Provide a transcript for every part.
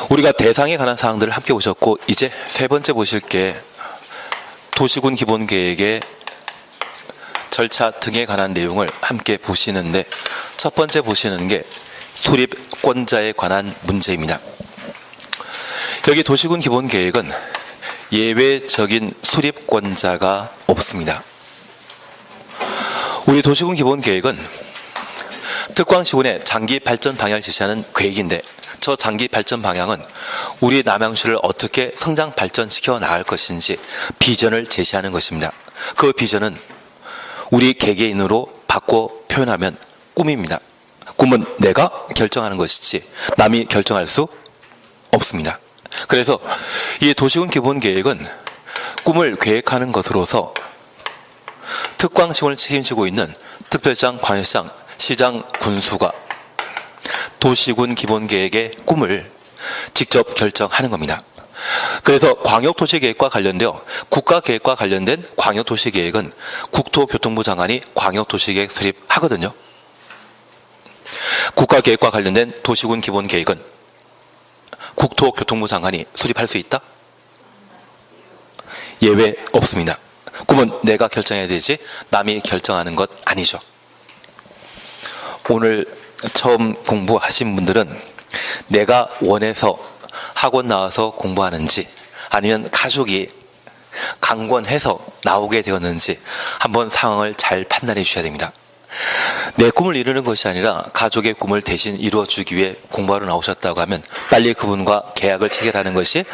우리가 대상에 관한 사항들을 함께 보셨고, 이제 세 번째 보실 게 도시군 기본계획의 절차 등에 관한 내용을 함께 보시는데, 첫 번째 보시는 게 수립권자에 관한 문제입니다. 여기 도시군 기본계획은 예외적인 수립권자가 없습니다. 우리 도시군 기본계획은 특광시군의 장기 발전 방향을 제시하는 계획인데, 저 장기 발전 방향은 우리 남양주를 어떻게 성장 발전시켜 나갈 것인지 비전을 제시하는 것입니다. 그 비전은 우리 개개인으로 바꿔 표현하면 꿈입니다. 꿈은 내가 결정하는 것이지 남이 결정할 수 없습니다. 그래서 이 도시군 기본계획은 꿈을 계획하는 것으로서 특광시군을 책임지고 있는 특별시장, 광역시장, 시장, 군수가 도시군 기본계획의 꿈을 직접 결정하는 겁니다. 그래서 광역도시계획과 관련되어 국가계획과 관련된 광역도시계획은 국토교통부 장관이 광역도시계획 수립하거든요. 국가계획과 관련된 도시군 기본계획은 국토교통부 장관이 수립할 수 있다? 예외 없습니다. 꿈은 내가 결정해야 되지 남이 결정하는 것 아니죠. 오늘 처음 공부하신 분들은 내가 원해서 학원 나와서 공부하는지 아니면 가족이 강권해서 나오게 되었는지 한번 상황을 잘 판단해 주셔야 됩니다. 내 꿈을 이루는 것이 아니라 가족의 꿈을 대신 이루어주기 위해 공부하러 나오셨다고 하면 빨리 그분과 계약을 체결하는 것이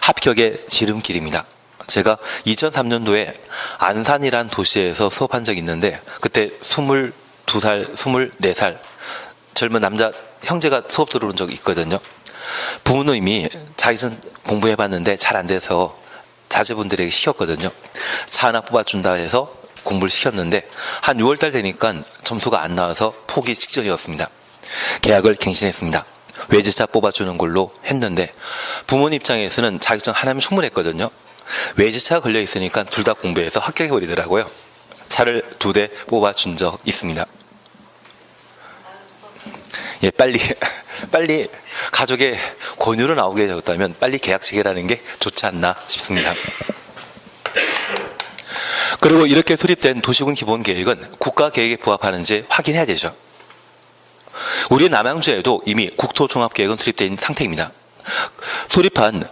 합격의 지름길입니다. 제가 2003년도에 안산이란 도시에서 수업한 적이 있는데, 그때 22살, 24살 젊은 남자 형제가 수업 들어온 적이 있거든요. 부모님이 자기는 공부해봤는데 잘 안 돼서 자제분들에게 시켰거든요. 차 하나 뽑아준다 해서 공부를 시켰는데 한 6월달 되니까 점수가 안 나와서 포기 직전이었습니다. 계약을 갱신했습니다. 외제차 뽑아주는 걸로 했는데 부모님 입장에서는 자격증 하나면 충분했거든요. 외제차가 걸려있으니까 둘 다 공부해서 합격해버리더라고요. 차를 2대 뽑아준 적 있습니다. 예, 빨리 가족의 권유로 나오게 되었다면 빨리 계약 체결하는 게 좋지 않나 싶습니다. 그리고 이렇게 수립된 도시군 기본계획은 국가계획에 부합하는지 확인해야 되죠. 우리 남양주에도 이미 국토종합계획은 수립되어 있는 상태입니다. 수립한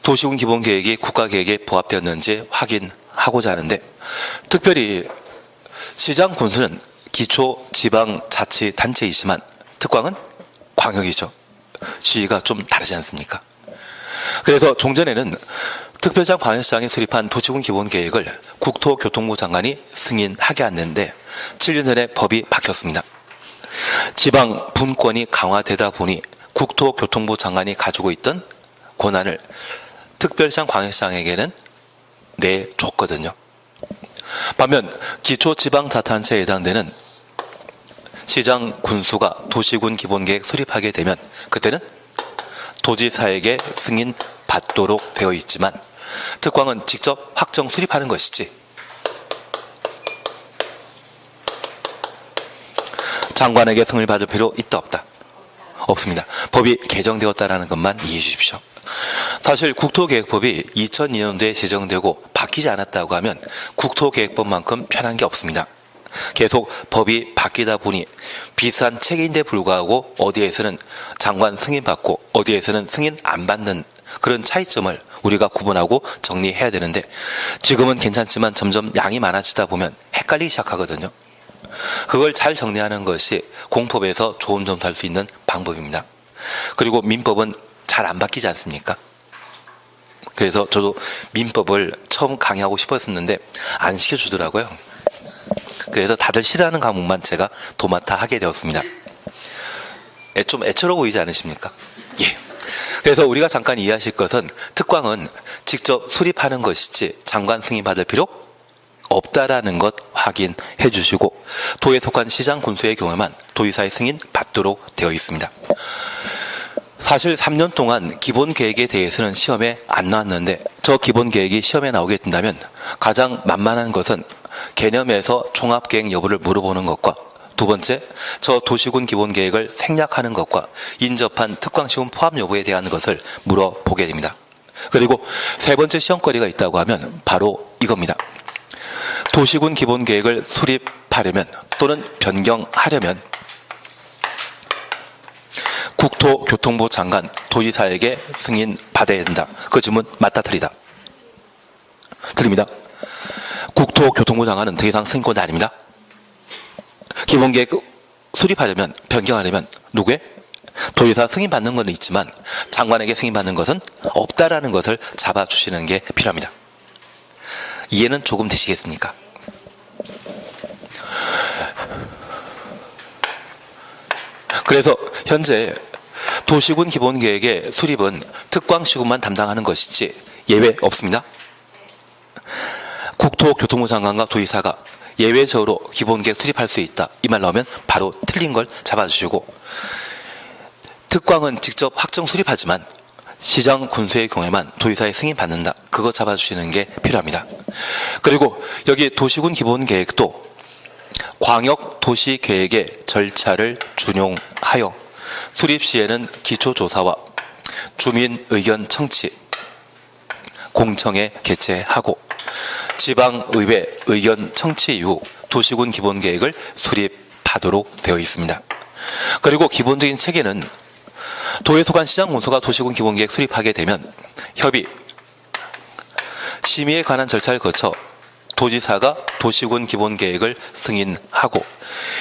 도시군 기본계획이 국가계획에 부합되었는지 확인하고자 하는데, 특별히 시장 군수는 기초지방자치단체이지만 특광은 광역이죠. 지위가 좀 다르지 않습니까? 그래서 종전에는 특별시장, 광역시장이 수립한 도시군 기본계획을 국토교통부 장관이 승인하게 했는데 7년 전에 법이 바뀌었습니다. 지방 분권이 강화되다 보니 국토교통부 장관이 가지고 있던 권한을 특별시장, 광역시장에게는 내줬거든요. 반면 기초지방자치단체에 해당되는 시장, 군수가 도시군 기본계획 수립하게 되면 그때는 도지사에게 승인 받도록 되어 있지만 특광은 직접 확정 수립하는 것이지 장관에게 승인을 받을 필요 있다 없다? 없습니다. 법이 개정되었다는 것만 이해해 주십시오. 사실 국토계획법이 2002년도에 제정되고 바뀌지 않았다고 하면 국토계획법만큼 편한 게 없습니다. 계속 법이 바뀌다 보니 비슷한 체계인데 불구하고 어디에서는 장관 승인받고 어디에서는 승인 안 받는 그런 차이점을 우리가 구분하고 정리해야 되는데, 지금은 괜찮지만 점점 양이 많아지다 보면 헷갈리기 시작하거든요. 그걸 잘 정리하는 것이 공법에서 좋은 점수 할 수 있는 방법입니다. 그리고 민법은 잘 안 바뀌지 않습니까? 그래서 저도 민법을 처음 강의하고 싶었었는데 안 시켜주더라고요. 그래서 다들 싫어하는 과목만 제가 도맡아 하게 되었습니다. 좀 애처로 보이지 않으십니까? 예. 그래서 우리가 잠깐 이해하실 것은 특광은 직접 수립하는 것이지 장관 승인 받을 필요 없다라는 것 확인해 주시고, 도에 속한 시장, 군수의 경우에만 도의사의 승인 받도록 되어 있습니다. 사실 3년 동안 기본계획에 대해서는 시험에 안 나왔는데, 저 기본계획이 시험에 나오게 된다면 가장 만만한 것은 개념에서 종합계획 여부를 물어보는 것과 두 번째, 저 도시군 기본계획을 생략하는 것과 인접한 특광시군 포함 여부에 대한 것을 물어보게 됩니다. 그리고 세 번째 시험거리가 있다고 하면 바로 이겁니다. 도시군 기본계획을 수립하려면 또는 변경하려면 국토교통부 장관 도지사에게 승인 받아야 된다. 그 질문 맞다 틀리다? 틀립니다. 국토교통부 장관은 더 이상 승인권이 아닙니다. 기본계획 수립하려면 변경하려면 누구의? 도지사 승인받는 건 있지만 장관에게 승인받는 것은 없다라는 것을 잡아주시는 게 필요합니다. 이해는 조금 되시겠습니까? 그래서 현재 도시군 기본계획의 수립은 특광시군만 담당하는 것이지 예외 없습니다. 국토교통부 장관과 도지사가 예외적으로 기본계획 수립할 수 있다. 이 말 나오면 바로 틀린 걸 잡아주시고, 특광은 직접 확정 수립하지만 시장 군수의 경우에만 도지사의 승인 받는다. 그거 잡아주시는 게 필요합니다. 그리고 여기 도시군 기본계획도 광역도시계획의 절차를 준용하여 수립 시에는 기초조사와 주민의견 청취, 공청회 개최하고 지방의회 의견 청취 이후 도시군 기본계획을 수립하도록 되어 있습니다. 그리고 기본적인 체계는 도에 속한 시장군수가 도시군 기본계획 수립하게 되면 협의, 심의에 관한 절차를 거쳐 도지사가 도시군 기본계획을 승인하고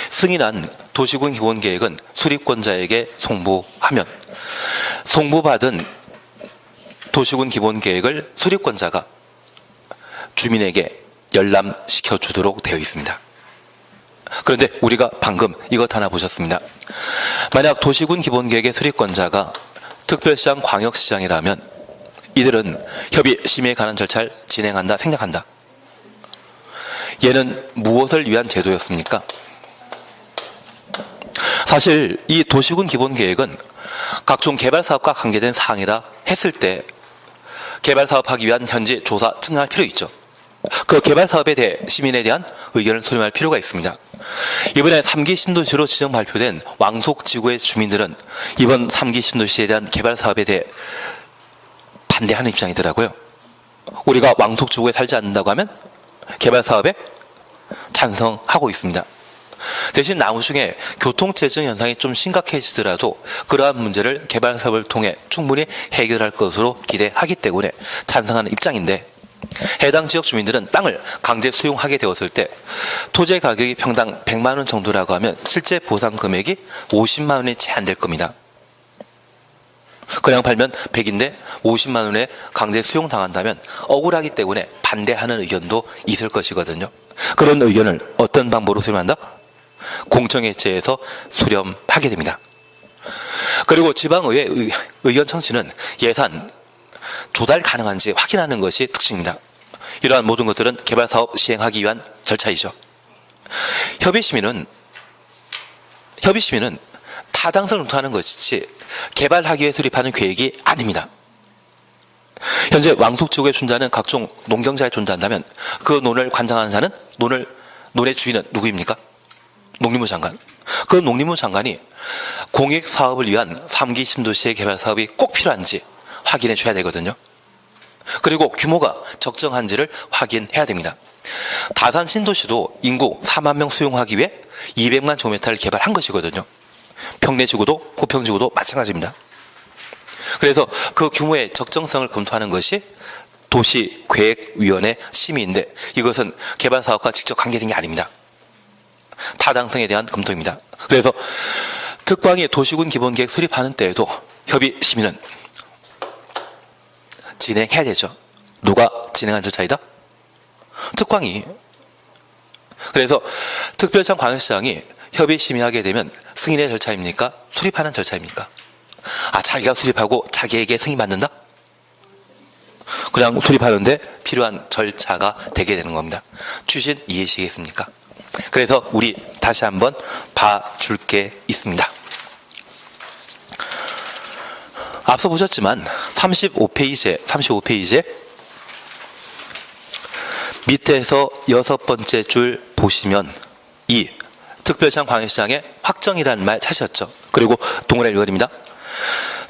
승인한 도시군 기본계획은 수립권자에게 송부하면 송부받은 도시군 기본계획을 수립권자가 주민에게 열람시켜 주도록 되어 있습니다. 그런데 우리가 방금 이것 하나 보셨습니다. 만약 도시군 기본계획의 수립권자가 특별시장, 광역시장이라면 이들은 협의, 심의에 관한 절차를 진행한다, 생략한다. 얘는 무엇을 위한 제도였습니까? 사실 이 도시군 기본계획은 각종 개발사업과 관계된 사항이라 했을 때 개발사업하기 위한 현지 조사 측량할 필요 있죠. 그 개발사업에 대해 시민에 대한 의견을 수렴할 필요가 있습니다. 이번에 3기 신도시로 지정 발표된 왕속지구의 주민들은 이번 3기 신도시에 대한 개발사업에 대해 반대하는 입장이더라고요. 우리가 왕속지구에 살지 않는다고 하면 개발사업에 찬성하고 있습니다. 대신 나중에 교통체증 현상이 좀 심각해지더라도 그러한 문제를 개발사업을 통해 충분히 해결할 것으로 기대하기 때문에 찬성하는 입장인데, 해당 지역 주민들은 땅을 강제 수용하게 되었을 때 토지 가격이 평당 100만 원 정도라고 하면 실제 보상 금액이 50만 원이 채 안 될 겁니다. 그냥 팔면 100인데 50만 원에 강제 수용당한다면 억울하기 때문에 반대하는 의견도 있을 것이거든요. 그런 의견을 어떤 방법으로 수렴한다? 공청회체에서 수렴하게 됩니다. 그리고 지방의회 의견 청취는 예산 조달 가능한지 확인하는 것이 특징입니다. 이러한 모든 것들은 개발사업 시행하기 위한 절차이죠. 협의시민은 타당성을 검토하는 것이지 개발하기 위해 수립하는 계획이 아닙니다. 현재 왕속지구에 존재하는 각종 농경자에 존재한다면 그 논을 관장하는 자는 논의 주인은 누구입니까? 농림부 장관. 그 농림부 장관이 공익사업을 위한 3기 신도시의 개발 사업이 꼭 필요한지 확인해 줘야 되거든요. 그리고 규모가 적정한지를 확인해야 됩니다. 다산 신도시도 인구 4만 명 수용하기 위해 200만 제곱미터를 개발한 것이거든요. 평내지구도 고평지구도 마찬가지입니다. 그래서 그 규모의 적정성을 검토하는 것이 도시계획위원회 심의인데 이것은 개발사업과 직접 관계된 게 아닙니다. 타당성에 대한 검토입니다. 그래서 특광이 도시군 기본계획 수립하는 때에도 협의 심의는 진행해야 되죠. 누가 진행한 절차이다? 특광이. 그래서 특별시장, 광역시장이 협의 심의하게 되면 승인의 절차입니까? 수립하는 절차입니까? 자기가 수립하고 자기에게 승인받는다? 그냥 수립하는데 필요한 절차가 되게 되는 겁니다. 추신 이해하시겠습니까? 그래서 우리 다시 한번 봐줄 게 있습니다. 앞서 보셨지만 35페이지에 밑에서 6번째 줄 보시면 이 특별시장 광역시장의 확정이라는 말 찾으셨죠. 그리고 동그라미 이거입니다.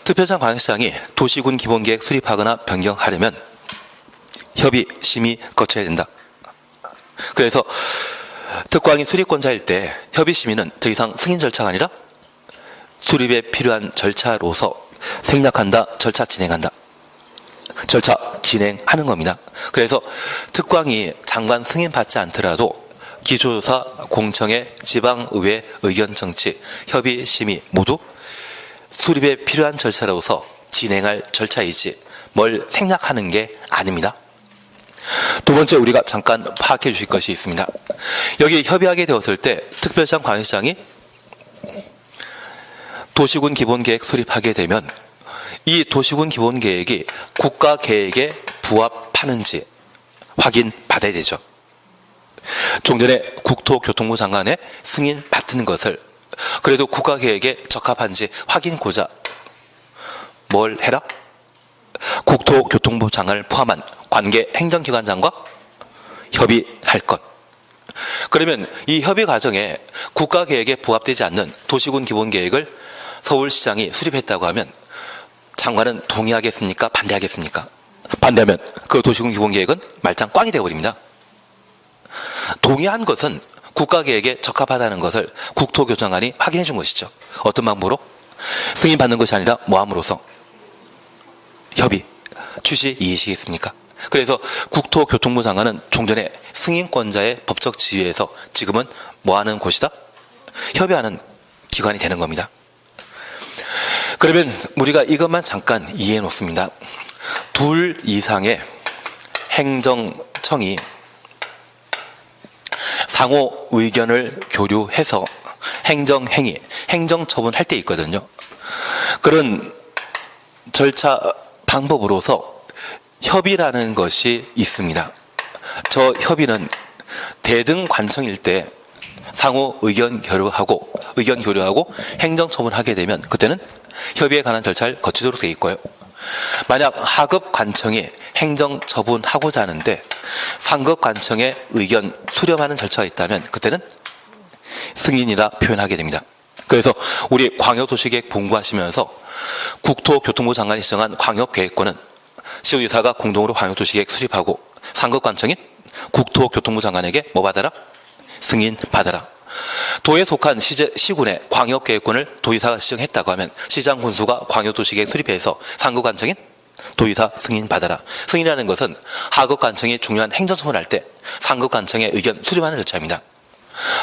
특별시장 광역시장이 도시군 기본계획 수립하거나 변경하려면 협의 심의 거쳐야 된다. 그래서 특광이 수립권자일 때 협의 심의는 더 이상 승인 절차가 아니라 수립에 필요한 절차로서 생략한다, 절차 진행한다. 절차 진행하는 겁니다. 그래서 특광이 장관 승인 받지 않더라도 기초조사, 공청회, 지방의회 의견 정치, 협의 심의 모두 수립에 필요한 절차로서 진행할 절차이지 뭘 생략하는 게 아닙니다. 두 번째 우리가 잠깐 파악해 주실 것이 있습니다. 여기 협의하게 되었을 때 특별시장 광역시장이 도시군 기본계획 수립하게 되면 이 도시군 기본계획이 국가계획에 부합하는지 확인받아야 되죠. 좀 전에 국토교통부 장관의 승인 받는 것을 그래도 국가계획에 적합한지 확인고자 뭘 해라? 국토교통부 장관을 포함한 관계 행정기관장과 협의할 것. 그러면 이 협의 과정에 국가계획에 부합되지 않는 도시군 기본계획을 서울시장이 수립했다고 하면 장관은 동의하겠습니까? 반대하겠습니까? 반대하면 그 도시군 기본계획은 말짱 꽝이 되어버립니다. 동의한 것은 국가계획에 적합하다는 것을 국토교통장관이 확인해 준 것이죠. 어떤 방법으로? 승인받는 것이 아니라 모함으로써 협의, 취지 이해시겠습니까? 그래서 국토교통부 장관은 종전에 승인권자의 법적 지위에서 지금은 뭐하는 곳이다? 협의하는 기관이 되는 겁니다. 그러면 우리가 이것만 잠깐 이해해 놓습니다. 둘 이상의 행정청이 상호 의견을 교류해서 행정행위, 행정처분할 때 있거든요. 그런 절차 방법으로서 협의라는 것이 있습니다. 저 협의는 대등 관청일 때 상호 의견 교류하고 행정처분하게 되면 그때는 협의에 관한 절차를 거치도록 되어 있고요. 만약 하급 관청이 행정처분하고자 하는데 상급 관청의 의견 수렴하는 절차가 있다면 그때는 승인이라 표현하게 됩니다. 그래서 우리 광역도시계획 본구하시면서 국토교통부 장관이 지정한 광역계획권은 시도지사가 공동으로 광역도시계획 수립하고 상급관청인 국토교통부 장관에게 뭐 받아라? 승인 받아라. 도에 속한 시군의 광역계획권을 도지사가 지정했다고 하면 시장 군수가 광역도시계획 수립해서 상급관청인 도지사 승인 받아라. 승인이라는 것은 하급관청이 중요한 행정처분을 할 때 상급관청의 의견 수렴하는 절차입니다.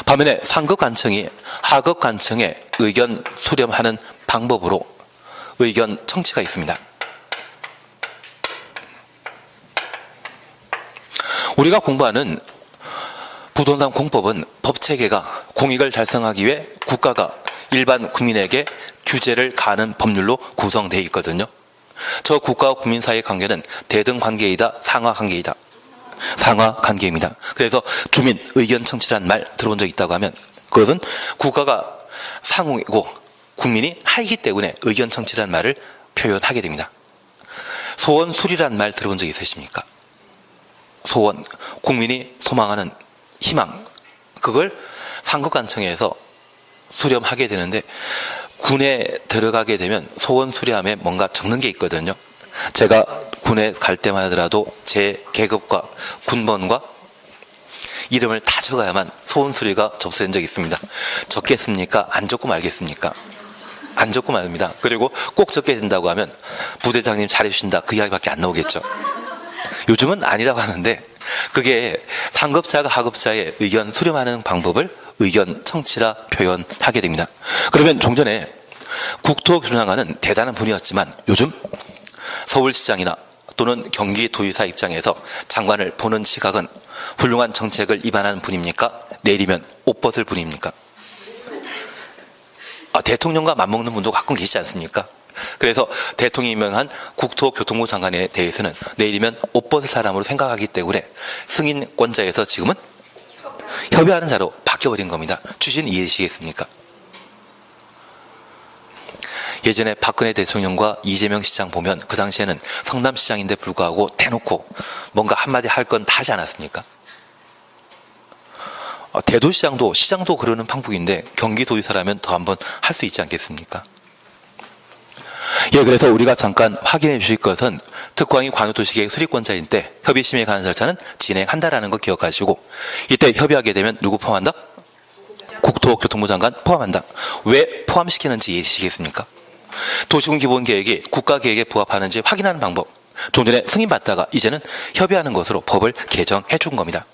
반면에 상급관청이 하급관청의 의견 수렴하는 방법으로 의견 청취가 있습니다. 우리가 공부하는 부동산 공법은 법체계가 공익을 달성하기 위해 국가가 일반 국민에게 규제를 가하는 법률로 구성되어 있거든요. 저 국가와 국민 사이의 관계는 대등 관계이다, 상하 관계이다. 상하 관계입니다. 그래서 주민 의견 청취라는 말 들어본 적 있다고 하면 그것은 국가가 상이고 국민이 하이기 때문에 의견 청취라는 말을 표현하게 됩니다. 소원술이라는 말 들어본 적 있으십니까? 소원, 국민이 소망하는 희망, 그걸 상급관청에서 수렴하게 되는데 군에 들어가게 되면 소원 수렴에 뭔가 적는 게 있거든요. 제가 군에 갈 때만 하더라도 제 계급과 군번과 이름을 다 적어야만 소원 수리가 접수된 적이 있습니다. 적겠습니까? 안 적고 말겠습니까? 안 적고 말입니다. 그리고 꼭 적게 된다고 하면 부대장님 잘해주신다 그 이야기밖에 안 나오겠죠. 요즘은 아니라고 하는데 그게 상급자가 하급자의 의견 수렴하는 방법을 의견 청취라 표현하게 됩니다. 그러면 종전에 국토교통장관은 대단한 분이었지만 요즘 서울시장이나 또는 경기도지사 입장에서 장관을 보는 시각은 훌륭한 정책을 입안하는 분입니까? 내리면 옷 벗을 분입니까? 대통령과 맞먹는 분도 가끔 계시지 않습니까? 그래서 대통령이 임명한 국토교통부 장관에 대해서는 내일이면 옷 벗을 사람으로 생각하기 때문에 승인권자에서 지금은 협의하는 자로 바뀌어버린 겁니다. 취지는 이해되시겠습니까? 예전에 박근혜 대통령과 이재명 시장 보면 그 당시에는 성남시장인데 불구하고 대놓고 뭔가 한마디 할 건 다 하지 않았습니까? 대도시장도 시장도 그러는 방법인데 경기도지사라면 더 한번 할 수 있지 않겠습니까? 예, 그래서 우리가 잠깐 확인해 주실 것은 특광이 광역도시계획 수립권자인 때 협의심에 관한 절차는 진행한다라는 거 기억하시고, 이때 협의하게 되면 누구 포함한다? 국토교통부 장관 포함한다. 왜 포함시키는지 이해되시겠습니까? 도시군 기본계획이 국가계획에 부합하는지 확인하는 방법. 좀 전에 승인받다가 이제는 협의하는 것으로 법을 개정해 준 겁니다.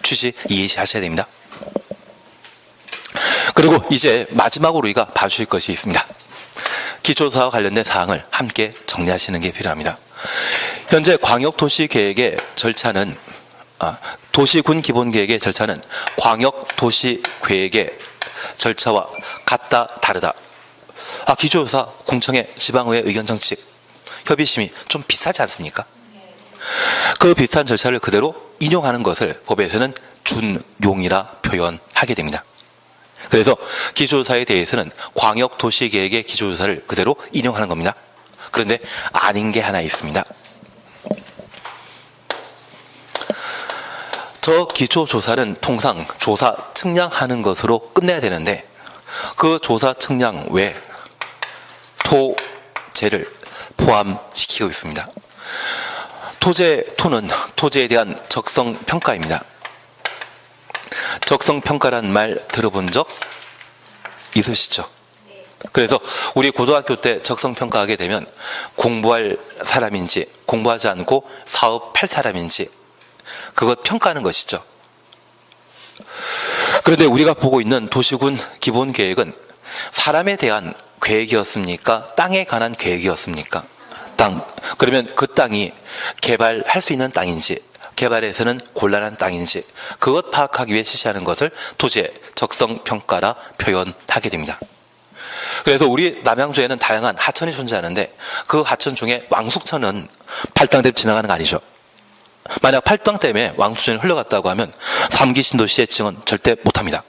취지 이해하셔야 됩니다. 그리고 이제 마지막으로 우리가 봐주실 것이 있습니다. 기초조사와 관련된 사항을 함께 정리하시는 게 필요합니다. 현재 광역도시계획의 절차는 도시군 기본계획의 절차는 광역도시계획의 절차와 같다 다르다. 기초조사, 공청회, 지방의회 의견 정치, 협의심의 좀 비슷하지 않습니까? 그 비슷한 절차를 그대로 인용하는 것을 법에서는 준용이라 표현하게 됩니다. 그래서 기초조사에 대해서는 광역도시계획의 기초조사를 그대로 인용하는 겁니다. 그런데 아닌 게 하나 있습니다. 저 기초조사는 통상 조사 측량하는 것으로 끝내야 되는데 그 조사 측량 외에 토제를 포함시키고 있습니다. 토는 토지에 대한 적성평가입니다. 적성평가란 말 들어본 적 있으시죠? 그래서 우리 고등학교 때 적성평가하게 되면 공부할 사람인지 공부하지 않고 사업할 사람인지 그것 평가하는 것이죠. 그런데 우리가 보고 있는 도시군 기본계획은 사람에 대한 계획이었습니까? 땅에 관한 계획이었습니까? 땅. 그러면 그 땅이 개발할 수 있는 땅인지 개발에서는 곤란한 땅인지 그것 파악하기 위해 실시하는 것을 토지의 적성평가라 표현하게 됩니다. 그래서 우리 남양주에는 다양한 하천이 존재하는데 그 하천 중에 왕숙천은 팔당댐 지나가는 거 아니죠. 만약 팔당댐에 왕숙천이 흘러갔다고 하면 3기 신도시의 지정은 절대 못합니다.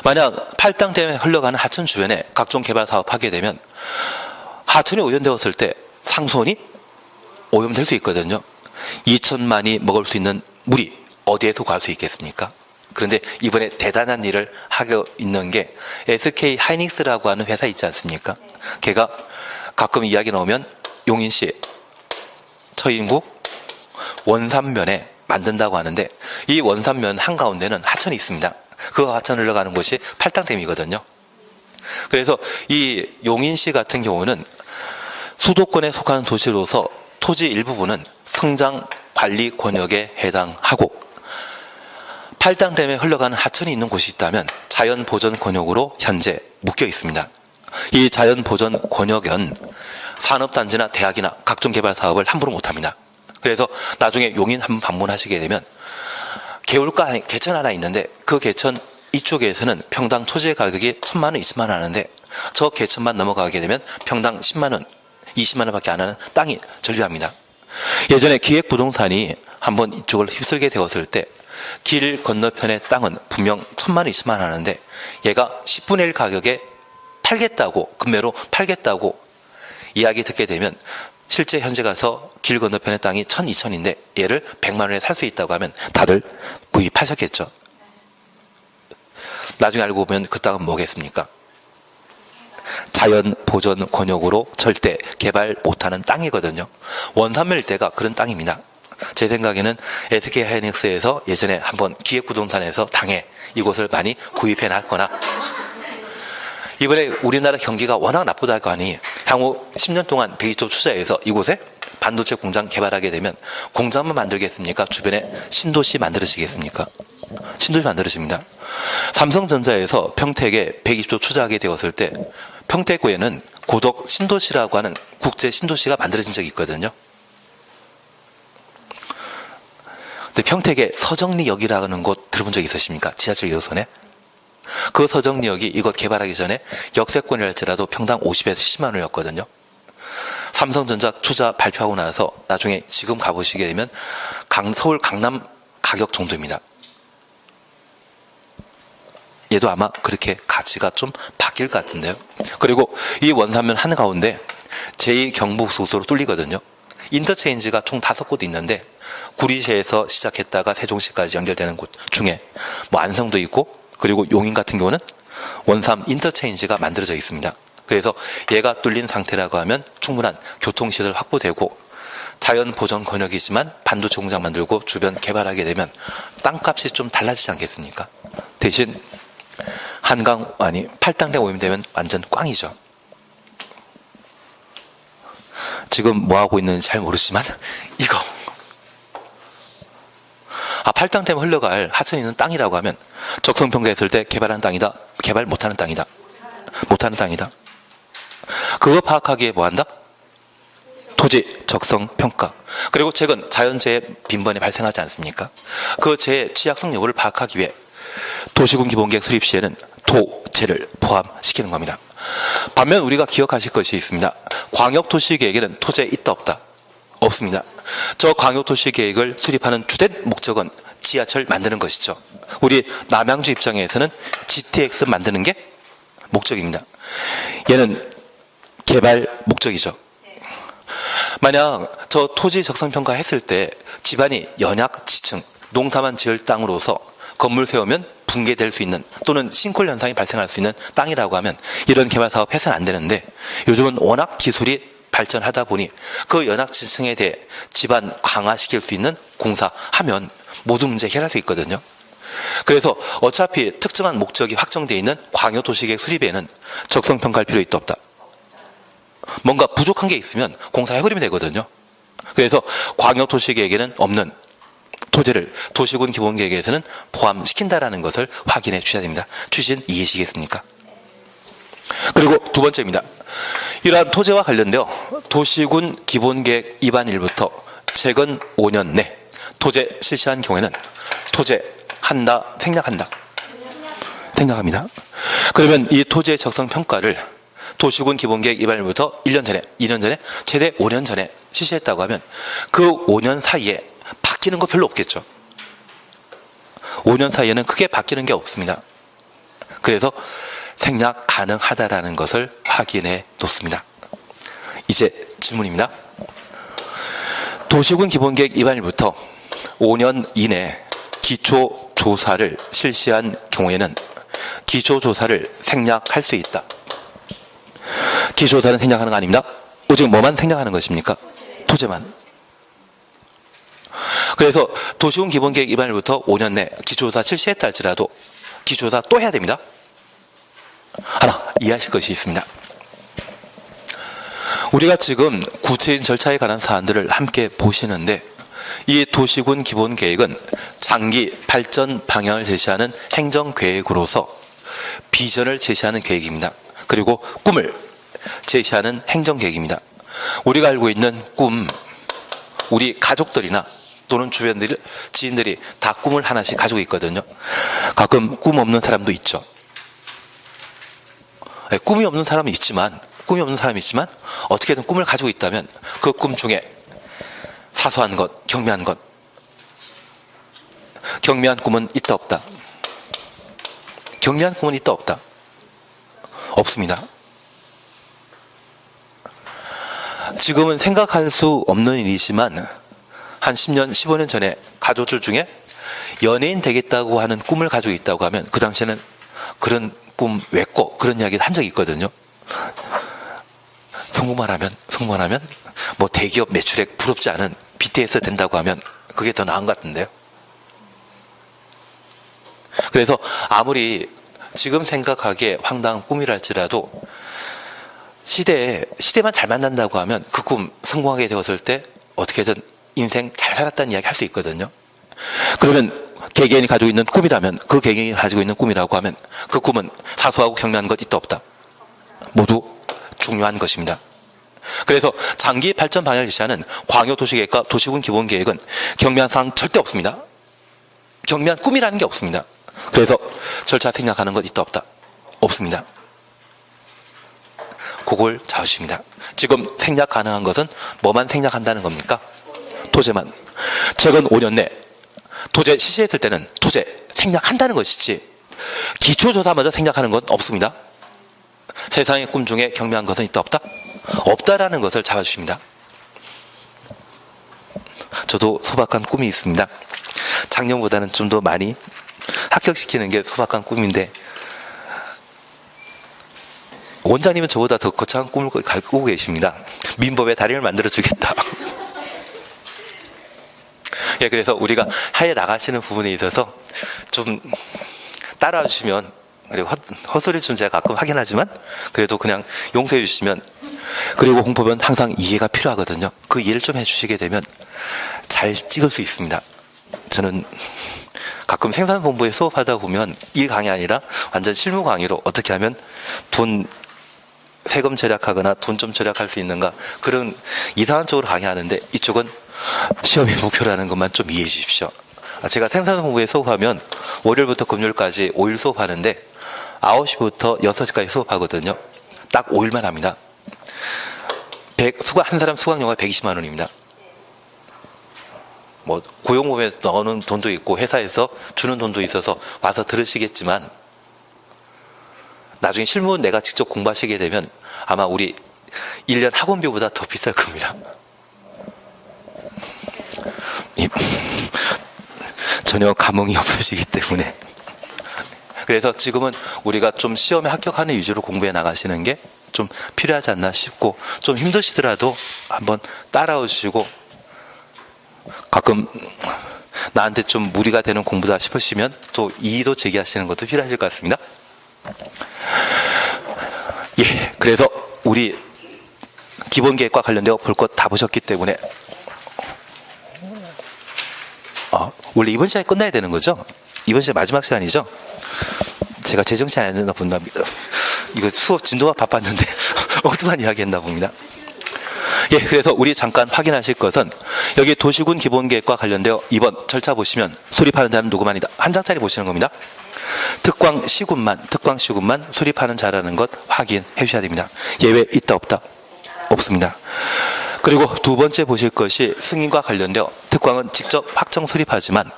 만약 팔당댐에 흘러가는 하천 주변에 각종 개발 사업하게 되면 하천이 오염되었을 때 상수원이 오염될 수 있거든요. 2천만이 먹을 수 있는 물이 어디에서 구할 수 있겠습니까? 그런데 이번에 대단한 일을 하고 있는 게 SK 하이닉스라고 하는 회사 있지 않습니까? 걔가 가끔 이야기 나오면 용인시 처인구 원산면에 만든다고 하는데 이 원산면 한가운데는 하천이 있습니다. 그 하천을 흘러가는 곳이 팔당댐이거든요. 그래서 이 용인시 같은 경우는 수도권에 속하는 도시로서 토지 일부분은 성장관리 권역에 해당하고 팔당댐에 흘러가는 하천이 있는 곳이 있다면 자연보전 권역으로 현재 묶여 있습니다. 이 자연보전 권역은 산업단지나 대학이나 각종 개발 사업을 함부로 못합니다. 그래서 나중에 용인 한번 방문하시게 되면 개울가 개천 하나 있는데 그 개천 이쪽에서는 평당 토지의 가격이 1,000만 원, 2천만 원 하는데 저 개천만 넘어가게 되면 평당 10만 원, 20만 원밖에 안 하는 땅이 존재합니다. 예전에 기획부동산이 한번 이쪽을 휩쓸게 되었을 때 길 건너편의 땅은 분명 1,000만 원, 20만 원 하는데 얘가 10분의 1 가격에 팔겠다고, 금매로 팔겠다고 이야기 듣게 되면 실제 현재 가서 길 건너편의 땅이 1,000, 2,000인데 얘를 100만 원에 살 수 있다고 하면 다들 구입하셨겠죠. 나중에 알고 보면 그 땅은 뭐겠습니까? 자연보전 권역으로 절대 개발 못하는 땅이거든요. 원산면 일대가 그런 땅입니다. 제 생각에는 SK 하이닉스에서 예전에 한번 기획부동산에서 당해 이곳을 많이 구입해 놨거나 이번에 우리나라 경기가 워낙 나쁘다 할 거 아니 향후 10년 동안 120조 투자해서 이곳에 반도체 공장 개발하게 되면 공장만 만들겠습니까? 주변에 신도시 만들어지겠습니까? 신도시 만들어집니다. 삼성전자에서 평택에 120조 투자하게 되었을 때 평택구에는 고덕 신도시라고 하는 국제 신도시가 만들어진 적이 있거든요. 근데 평택에 서정리역이라는 곳 들어본 적 있으십니까? 지하철 2호선에? 그 서정리역이 이곳 개발하기 전에 역세권이라 할지라도 평당 50에서 70만 원이었거든요. 삼성전자 투자 발표하고 나서 나중에 지금 가보시게 되면 서울 강남 가격 정도입니다. 얘도 아마 그렇게 가치가 좀 바뀔 것 같은데요. 그리고 이 원산면 한가운데 제2경부고속도로 뚫리거든요. 인터체인지가 총 5곳 있는데 구리시에서 시작했다가 세종시까지 연결되는 곳 중에 뭐 안성도 있고 그리고 용인 같은 경우는 원삼 인터체인지가 만들어져 있습니다. 그래서 얘가 뚫린 상태라고 하면 충분한 교통시설 확보되고 자연 보전 권역이지만 반도체 공장 만들고 주변 개발하게 되면 땅값이 좀 달라지지 않겠습니까? 대신 한강 아니 팔당대 오염되면 완전 꽝이죠. 지금 뭐 하고 있는지 잘 모르지만 이거 팔당댐 흘러갈 하천이 있는 땅이라고 하면 적성평가했을 때 개발한 땅이다, 개발 못하는 땅이다, 못하는 땅이다. 그거 파악하기에 뭐 한다? 토지 적성평가. 그리고 최근 자연재해 빈번히 발생하지 않습니까? 그 재해 취약성 여부를 파악하기 위해 도시군 기본계획 수립 시에는 도재를 포함시키는 겁니다. 반면 우리가 기억하실 것이 있습니다. 광역도시계획에는 토지에 있다 없다? 없습니다. 저 광역도시계획을 수립하는 주된 목적은 지하철 만드는 것이죠. 우리 남양주 입장에서는 GTX 만드는 게 목적입니다. 얘는 개발 목적이죠. 만약 저 토지 적성평가 했을 때 집안이 연약 지층, 농사만 지을 땅으로서 건물 세우면 붕괴될 수 있는 또는 싱크홀 현상이 발생할 수 있는 땅이라고 하면 이런 개발 사업 해서는 안 되는데 요즘은 워낙 기술이 발전하다 보니 그 연약 지층에 대해 집안 강화시킬 수 있는 공사하면 모든 문제 해결할 수 있거든요. 그래서 어차피 특정한 목적이 확정되어 있는 광역도시계획 수립에는 적성평가할 필요 있다 없다? 뭔가 부족한 게 있으면 공사해버리면 되거든요. 그래서 광역도시계획에는 없는 토지를 도시군 기본계획에서는 포함시킨다라는 것을 확인해 주셔야 됩니다. 취지는 이해하시겠습니까? 그리고 두 번째입니다. 이러한 토지와 관련되어 도시군 기본계획 위반일부터 최근 5년 내 토지 실시한 경우에는 토지 한다, 생략한다? 생략합니다. 그러면 이 토지의 적성평가를 도시군 기본계획 위반일부터 1년 전에, 2년 전에, 최대 5년 전에 실시했다고 하면 그 5년 사이에 바뀌는 거 별로 없겠죠. 5년 사이에는 크게 바뀌는 게 없습니다. 그래서 생략 가능하다라는 것을 확인해 놓습니다. 이제 질문입니다. 도시군 기본계획 위반일부터 5년 이내 기초조사를 실시한 경우에는 기초조사를 생략할 수 있다. 기초조사는 생략하는 거 아닙니다. 오직 뭐만 생략하는 것입니까? 토지만. 그래서 도시군 기본계획 위반일부터 5년 내 기초조사 실시했다 할지라도 기초조사 또 해야 됩니다. 하나 이해하실 것이 있습니다. 우리가 지금 구체적인 절차에 관한 사안들을 함께 보시는데 이 도시군 기본계획은 장기 발전 방향을 제시하는 행정계획으로서 비전을 제시하는 계획입니다. 그리고 꿈을 제시하는 행정계획입니다. 우리가 알고 있는 꿈, 우리 가족들이나 또는 주변 지인들이 다 꿈을 하나씩 가지고 있거든요. 가끔 꿈 없는 사람도 있죠. 꿈이 없는 사람이 있지만 어떻게든 꿈을 가지고 있다면 그 꿈 중에 사소한 것, 경미한 것, 경미한 꿈은 있다 없다? 경미한 꿈은 있다 없다? 없습니다. 지금은 생각할 수 없는 일이지만 한 10년, 15년 전에 가족들 중에 연예인 되겠다고 하는 꿈을 가지고 있다고 하면 그 당시에는 그런 꿈 왜 꿔? 그런 이야기를 한 적이 있거든요. 성공만 하면 뭐 대기업 매출에 부럽지 않은 BTS 된다고 하면 그게 더 나은 것 같은데요. 그래서 아무리 지금 생각하기에 황당한 꿈이랄지라도 시대만 잘 만난다고 하면 그 꿈 성공하게 되었을 때 어떻게든 인생 잘 살았다는 이야기 할 수 있거든요. 그러면 개개인이 가지고 있는 꿈이라면 그 개개인이 가지고 있는 꿈이라고 하면 그 꿈은 사소하고 경미한 것 있다 없다? 모두 중요한 것입니다. 그래서 장기 발전 방향을 제시하는 광역도시계획과 도시군 기본계획은 경미한 사항 절대 없습니다. 경미한 꿈이라는 게 없습니다. 그래서 절차 생략하는 것 있다 없다? 없습니다. 그걸 잡으십니다. 지금 생략 가능한 것은 뭐만 생략한다는 겁니까? 토지만. 최근 5년 내 토지 실시했을 때는 토지 생략한다는 것이지 기초조사마저 생략하는 건 없습니다. 세상의 꿈 중에 경미한 것은 있다 없다? 없다라는 것을 잡아주십니다. 저도 소박한 꿈이 있습니다. 작년보다는 좀 더 많이 합격시키는 게 소박한 꿈인데, 원장님은 저보다 더 거창한 꿈을 갖고 계십니다. 민법의 다리를 만들어주겠다. 예, 그래서 우리가 하에 나가시는 부분에 있어서 좀 따라와 주시면, 그리고 헛소리 좀 제가 가끔 하긴 하지만 그래도 그냥 용서해 주시면, 그리고 공법은 항상 이해가 필요하거든요. 그 이해를 좀 해주시게 되면 잘 찍을 수 있습니다. 저는 가끔 생산본부에 수업하다 보면 이 강의 아니라 완전 실무 강의로 어떻게 하면 세금 절약하거나 돈 좀 절약할 수 있는가, 그런 이상한 쪽으로 강의하는데, 이쪽은 시험의 목표라는 것만 좀 이해해 주십시오. 제가 생산본부에 수업하면 월요일부터 금요일까지 5일 수업하는데 9시부터 6시까지 수업하거든요. 딱 5일만 합니다. 한 사람 수강료가 120만 원입니다. 뭐 고용보험에 넣는 돈도 있고 회사에서 주는 돈도 있어서 와서 들으시겠지만, 나중에 실무는 내가 직접 공부하시게 되면 아마 우리 1년 학원비보다 더 비쌀 겁니다. 전혀 감흥이 없으시기 때문에. 그래서 지금은 우리가 좀 시험에 합격하는 위주로 공부해 나가시는 게 좀 필요하지 않나 싶고, 좀 힘드시더라도 한번 따라오 주시고, 가끔 나한테 좀 무리가 되는 공부다 싶으시면 또 이의도 제기하시는 것도 필요하실 것 같습니다. 예, 그래서 우리 기본계획과 관련되어 볼 것 다 보셨기 때문에, 원래 이번 시간에 끝나야 되는 거죠? 이번 시간 마지막 시간이죠? 제가 제정신 안 했나 본다. 이거 수업 진도가 바빴는데 엉뚱한 이야기 했나 봅니다. 예, 그래서 우리 잠깐 확인하실 것은, 여기 도시군 기본계획과 관련되어 이번 절차 보시면 수립하는 자는 누구만이다. 한 장짜리 보시는 겁니다. 특광시군만 수립하는 자라는 것 확인해 주셔야 됩니다. 예외 있다 없다? 없습니다. 그리고 두 번째 보실 것이 승인과 관련되어, 특광은 직접 확정 수립하지만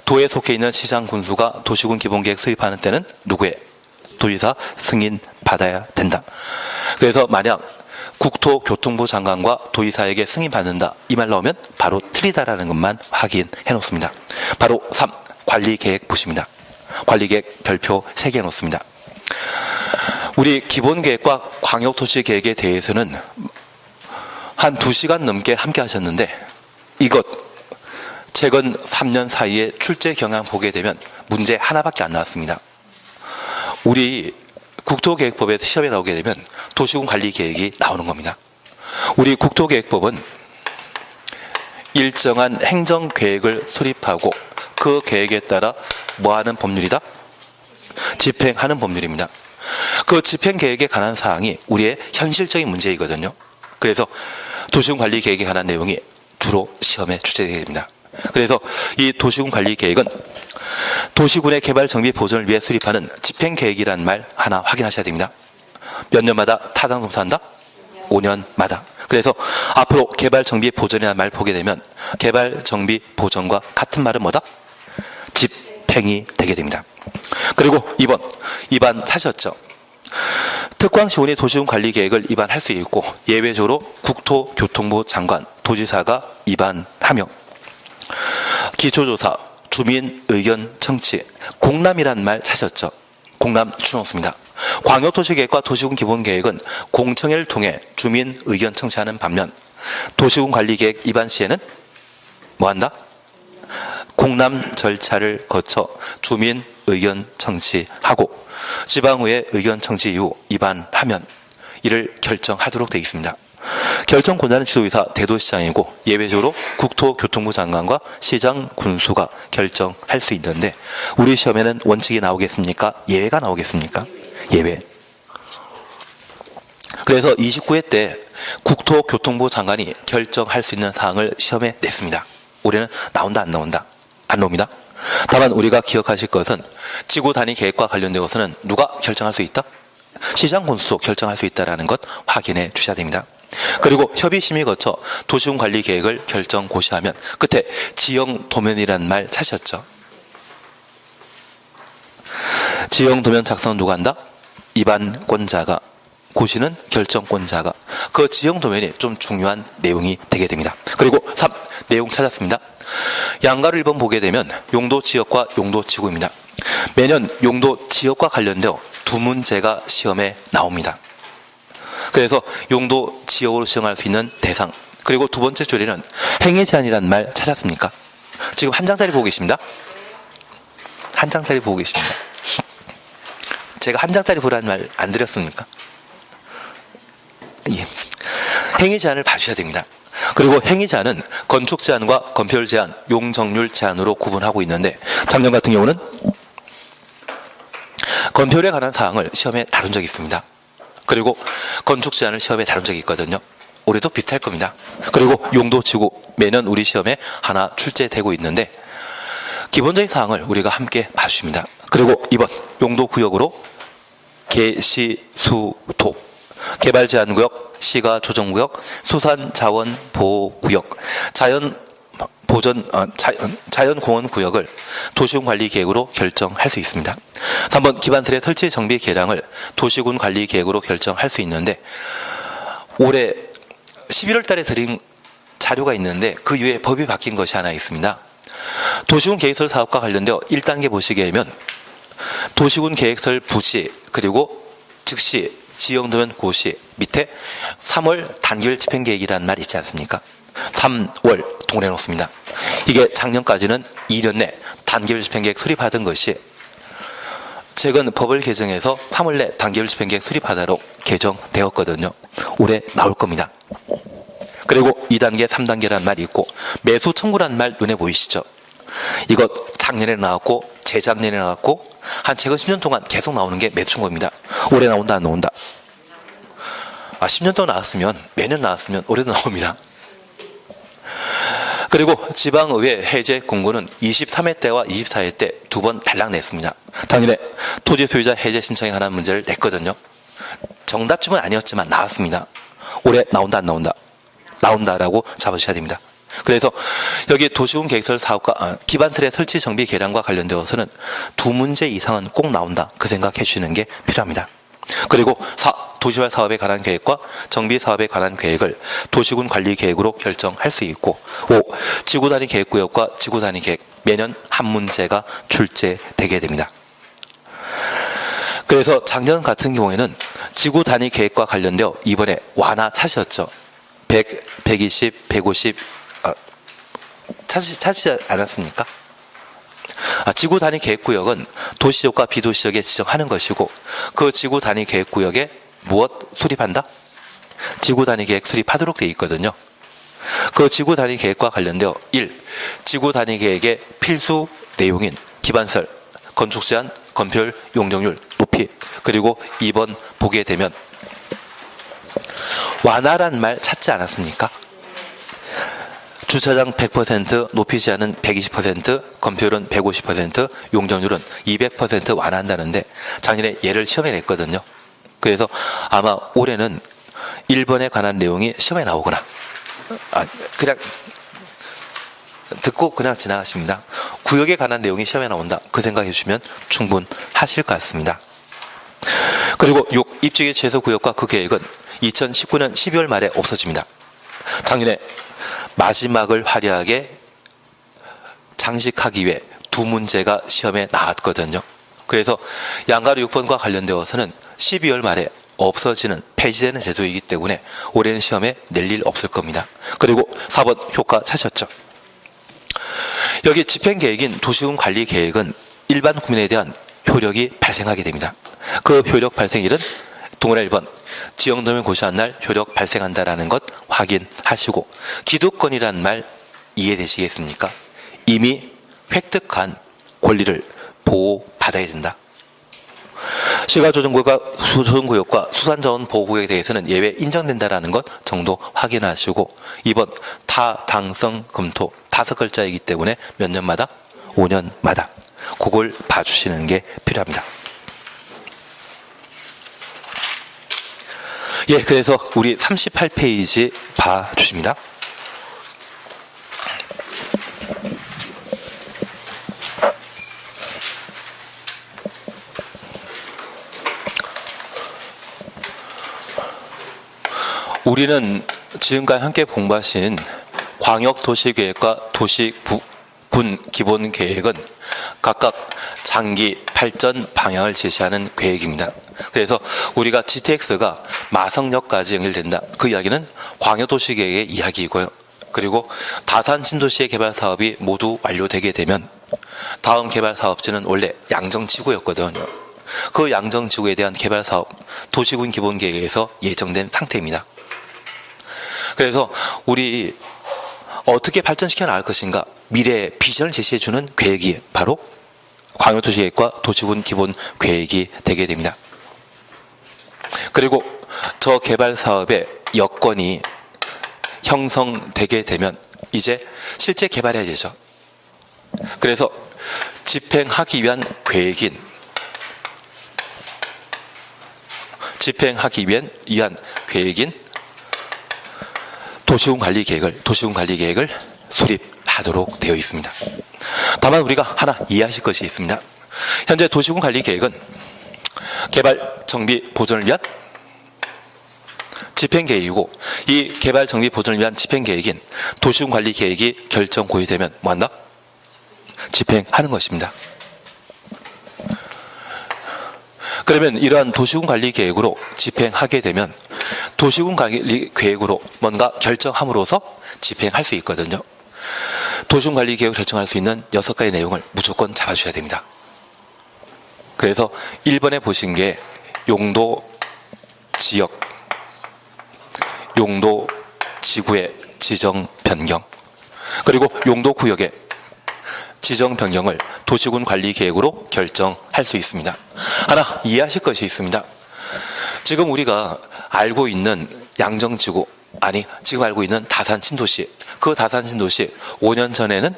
도에 속해 있는 시장 군수가 도시군 기본계획 수립하는 때는 누구의? 도지사 승인 받아야 된다. 그래서 만약 국토교통부 장관과 도지사에게 승인 받는다, 이 말 나오면 바로 틀리다라는 것만 확인해 놓습니다. 바로 3. 관리계획 보십니다. 관리계획 별표 3개 놓습니다. 우리 기본계획과 광역도시계획에 대해서는 한 2시간 넘게 함께 하셨는데, 이것 최근 3년 사이에 출제 경향 보게 되면 문제 하나밖에 안 나왔습니다. 우리 국토계획법에서 시험에 나오게 되면 도시군 관리계획이 나오는 겁니다. 우리 국토계획법은 일정한 행정계획을 수립하고 그 계획에 따라 뭐하는 법률이다? 집행하는 법률입니다. 그 집행계획에 관한 사항이 우리의 현실적인 문제이거든요. 그래서 도시군 관리계획에 관한 내용이 주로 시험에 출제되게 됩니다. 그래서 이 도시군 관리계획은 도시군의 개발 정비 보전을 위해 수립하는 집행계획이라는 말 하나 확인하셔야 됩니다. 몇 년마다 타당 검사한다? 5년마다. 그래서 앞으로 개발 정비 보전이라는 말 보게 되면 개발 정비 보전과 같은 말은 뭐다? 집행이 되게 됩니다. 그리고 2번, 입안 사셨죠? 특광시군이 도시군 관리계획을 입안할 수 있고, 예외적으로 국토교통부 장관, 도지사가 입안하며, 기초조사, 주민 의견 청취, 공람이란 말 찾으셨죠? 공람 추놓습니다. 광역도시계획과 도시군 기본계획은 공청회를 통해 주민 의견 청취하는 반면, 도시군 관리계획 입안 시에는 뭐한다? 공람 절차를 거쳐 주민 의견 청취하고 지방의회 의견 청취 이후 입안하면 이를 결정하도록 되어 있습니다. 결정 권한은 지도이사, 대도시장이고 예외적으로 국토교통부 장관과 시장 군수가 결정할 수 있는데, 우리 시험에는 원칙이 나오겠습니까? 예외가 나오겠습니까? 예외. 그래서 29회 때 국토교통부 장관이 결정할 수 있는 사항을 시험에 냈습니다. 올해는 나온다 안 나온다? 안 나옵니다. 다만 우리가 기억하실 것은 지구 단위 계획과 관련되어서는 누가 결정할 수 있다? 시장 군수도 결정할 수 있다는 것 확인해 주셔야 됩니다. 그리고 협의심의 거쳐 도시군 관리 계획을 결정 고시하면 끝에 지형 도면이라는 말 찾으셨죠? 지형 도면 작성은 누가 한다? 입안권자가 고시는 결정권자가 그 지형 도면이 좀 중요한 내용이 되게 됩니다. 그리고 3. 내용 찾았습니다. 양가를 1번 보게 되면 용도 지역과 용도 지구입니다. 매년 용도 지역과 관련되어 두 문제가 시험에 나옵니다. 그래서 용도 지역으로 지정할 수 있는 대상, 그리고 두 번째 줄에는 행위 제한이라는 말 찾았습니까? 지금 한 장짜리 보고 계십니다. 한 장짜리 보고 계십니다. 제가 한 장짜리 보라는 말 안 드렸습니까? 예. 행위 제한을 봐주셔야 됩니다. 그리고 행위 제한은 건축 제한과 건폐율 제한, 용적률 제한으로 구분하고 있는데 작년 같은 경우는 건폐율에 관한 사항을 시험에 다룬 적이 있습니다. 그리고 건축 제한을 시험에 다룬 적이 있거든요. 올해도 비슷할 겁니다. 그리고 용도 지구 매년 우리 시험에 하나 출제되고 있는데 기본적인 사항을 우리가 함께 봐주십니다. 그리고 2번 용도 구역으로 개시수도, 개발제한구역, 시가조정구역, 수산자원보호구역, 자연공원구역을 도시군관리계획으로 결정할 수 있습니다. 3번 기반설의 설치 정비 계량을 도시군관리계획으로 결정할 수 있는데 올해 11월 달에 드린 자료가 있는데 그 이후에 법이 바뀐 것이 하나 있습니다. 도시군 계획설 사업과 관련되어 1단계 보시게 되면 도시군 계획설 부시 그리고 즉시 지형도면 고시 밑에 3월 단기별 집행계획이라는 말이 있지 않습니까? 3월 동원해 놓습니다. 이게 작년까지는 2년 내 단기별 집행계획 수립하던 것이 최근 법을 개정해서 3월 내 단기별 집행계획 수립하도록 개정되었거든요. 올해 나올 겁니다. 그리고 2단계, 3단계라는 말이 있고 매수 청구라는 말 눈에 보이시죠? 이것 작년에 나왔고 재작년에 나왔고 한 최근 10년 동안 계속 나오는 게 매수 청구입니다. 올해 나온다 안 나온다? 10년 동안 나왔으면 매년 나왔으면 올해도 나옵니다. 그리고 지방의회 해제 공고는 23회 때와 24회 때 두 번 달랑 냈습니다. 작년에 토지 소유자 해제 신청에 관한 문제를 냈거든요. 정답집은 아니었지만 나왔습니다. 올해 나온다 안 나온다? 나온다라고 잡으셔야 됩니다. 그래서 여기 도시군 계획설 사업과 기반설의 설치 정비 계량과 관련되어서는 두 문제 이상은 꼭 나온다. 그 생각해 주시는 게 필요합니다. 그리고 4. 도시발 사업에 관한 계획과 정비 사업에 관한 계획을 도시군 관리 계획으로 결정할 수 있고 5. 지구 단위 계획구역과 지구 단위 계획 매년 한 문제가 출제되게 됩니다. 그래서 작년 같은 경우에는 지구 단위 계획과 관련되어 이번에 완화 차시였죠. 100, 120, 150 차시지 않았습니까? 지구 단위 계획구역은 도시지역과 비도시지역에 지정하는 것이고 그 지구 단위 계획구역에 무엇 수립한다? 지구 단위 계획 수립하도록 되어 있거든요. 그 지구 단위 계획과 관련되어 1. 지구 단위 계획의 필수 내용인 기반설, 건축 제한, 건폐율, 용적률, 높이 그리고 2번 보게 되면 완화란 말 찾지 않았습니까? 주차장 100%, 높이 제한은 120%, 건폐율은 150%, 용적률은 200% 완화한다는데 작년에 얘를 시험에 냈거든요. 그래서 아마 올해는 1번에 관한 내용이 시험에 나오거나 그냥 듣고 그냥 지나가십니다. 구역에 관한 내용이 시험에 나온다. 그 생각해 주시면 충분하실 것 같습니다. 그리고 6. 입주기 최소 구역과 그 계획은 2019년 12월 말에 없어집니다. 작년에 마지막을 화려하게 장식하기 위해 두 문제가 시험에 나왔거든요. 그래서 양가로 6번과 관련되어서는 12월 말에 없어지는 폐지되는 제도이기 때문에 올해는 시험에 낼 일 없을 겁니다. 그리고 4번 효과 찾으셨죠? 여기 집행계획인 도시군 관리계획은 일반 국민에 대한 효력이 발생하게 됩니다. 그 효력 발생일은 동그라미 1번 지형도면 고시한 날 효력 발생한다라는 것 확인하시고 기득권이라는 말 이해되시겠습니까? 이미 획득한 권리를 보호받아야 된다. 시가조정구역과 수산자원보호구역에 대해서는 예외 인정된다라는 것 정도 확인하시고 2번 타당성 검토 5글자이기 때문에 몇 년마다? 5년마다 그걸 봐주시는 게 필요합니다. 예, 그래서 우리 38페이지 봐주십니다. 우리는 지금까지 함께 공부하신 광역도시계획과 도시군 기본계획은 각각 장기 발전 방향을 제시하는 계획입니다. 그래서 우리가 GTX가 마성역까지 연결된다. 그 이야기는 광역도시계획의 이야기이고요. 그리고 다산 신도시의 개발 사업이 모두 완료되게 되면 다음 개발 사업지는 원래 양정지구였거든요. 그 양정지구에 대한 개발 사업 도시군 기본계획에서 예정된 상태입니다. 그래서 우리 어떻게 발전시켜 나갈 것인가 미래의 비전을 제시해주는 계획이 바로 광역도시계획과 도시군 기본계획이 되게 됩니다. 그리고 저 개발 사업의 여건이 형성되게 되면 이제 실제 개발해야 되죠. 그래서 집행하기 위한 계획인 도시군 관리 계획을 수립하도록 되어 있습니다. 다만 우리가 하나 이해하실 것이 있습니다. 현재 도시군 관리 계획은 개발 정비 보존을 위한 집행계획이고, 이 개발 정비 보존을 위한 집행계획인 도시군 관리 계획이 결정 고의되면 뭐한다? 집행하는 것입니다. 그러면 이러한 도시군 관리 계획으로 집행하게 되면 도시군 관리 계획으로 뭔가 결정함으로써 집행할 수 있거든요. 도시군 관리 계획을 결정할 수 있는 6가지 내용을 무조건 잡아주셔야 됩니다. 그래서 1번에 보신 게 용도 지구의 지정 변경, 그리고 용도 구역의 지정 변경을 도시군 관리 계획으로 결정할 수 있습니다. 하나 이해하실 것이 있습니다. 지금 우리가 알고 있는 양정지구, 지금 알고 있는 다산 신도시, 그 다산 신도시 5년 전에는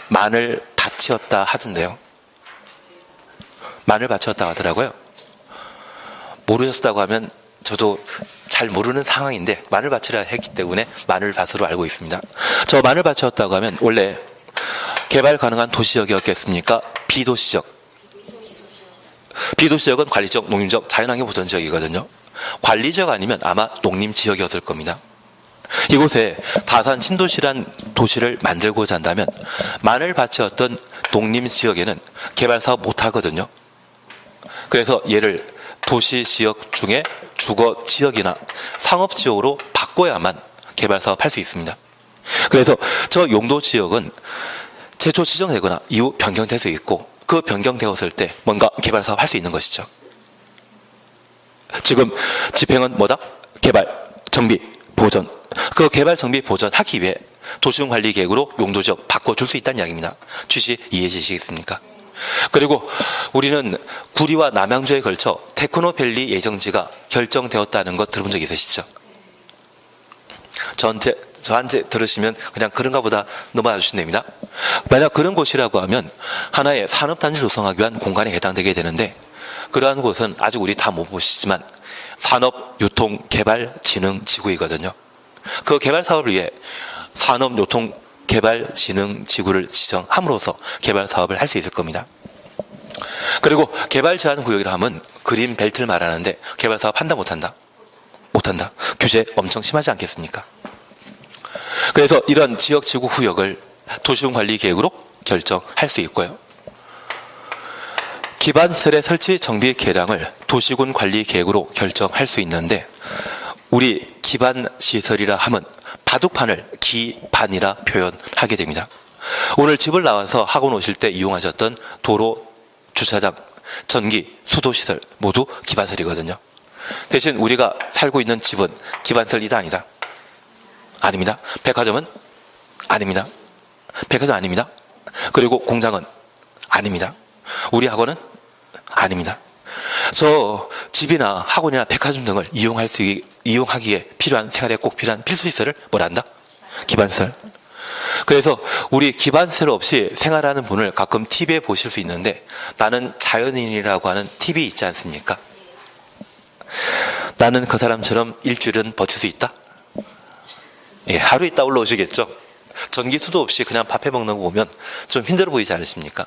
마늘밭이었다 하던데요. 마늘밭이었다 하더라고요. 모르셨다고 하면 저도 잘 모르는 상황인데 마늘밭이라 했기 때문에 마늘밭으로 알고 있습니다. 저 마늘밭이었다고 하면 원래 개발 가능한 도시지역이었겠습니까? 비도시지역은 관리지역, 농림지역, 자연환경 보전지역이거든요. 관리지역 아니면 아마 농림지역이었을 겁니다. 이곳에 다산 신도시란 도시를 만들고자 한다면 마늘밭이었던 농림지역에는 개발사업 못하거든요. 그래서 얘를 도시지역 중에 주거지역이나 상업지역으로 바꿔야만 개발사업 할 수 있습니다. 그래서 저 용도지역은 최초 지정되거나 이후 변경될 수 있고, 그 변경되었을 때 뭔가 개발사업 할 수 있는 것이죠. 지금 집행은 뭐다? 개발, 정비, 보전. 그 개발, 정비, 보전 하기 위해 도시군 관리 계획으로 용도지역 바꿔줄 수 있다는 이야기입니다. 취지 이해해 주시겠습니까? 그리고 우리는 구리와 남양주에 걸쳐 테크노밸리 예정지가 결정되었다는 것 들어본 적 있으시죠? 저한테 들으시면 그냥 그런가 보다 넘어가 주시면 됩니다. 만약 그런 곳이라고 하면 하나의 산업단지를 조성하기 위한 공간에 해당되게 되는데, 그러한 곳은 아직 우리 다 못 보시지만 산업유통개발진흥지구이거든요. 그 개발 사업을 위해 산업유통개발진흥지구를 지정함으로써 개발 사업을 할 수 있을 겁니다. 그리고 개발 제한 구역이라 하면 그린 벨트를 말하는데 개발 사업 한다 못한다? 못한다. 규제 엄청 심하지 않겠습니까? 그래서 이런 지역 지구 구역을 도시군 관리 계획으로 결정할 수 있고요. 기반시설의 설치 정비 계량을 도시군 관리 계획으로 결정할 수 있는데, 우리 기반시설이라 하면 바둑판을 기반이라 표현하게 됩니다. 오늘 집을 나와서 학원 오실 때 이용하셨던 도로, 주차장, 전기, 수도시설 모두 기반시설이거든요. 대신 우리가 살고 있는 집은 기반시설이다 아니다? 아닙니다. 백화점은 아닙니다. 백화점 아닙니다. 그리고 공장은 아닙니다. 우리 학원은 아닙니다. 저 집이나 학원이나 백화점 등을 이용하기에 필요한, 생활에 꼭 필요한 필수시설을 뭐라 한다? 기반시설. 그래서 우리 기반시설 없이 생활하는 분을 가끔 TV에 보실 수 있는데, 나는 자연인이라고 하는 TV 있지 않습니까? 나는 그 사람처럼 일주일은 버틸 수 있다? 예, 하루 있다 올라오시겠죠? 전기 수도 없이 그냥 밥해 먹는 거 보면 좀 힘들어 보이지 않으십니까?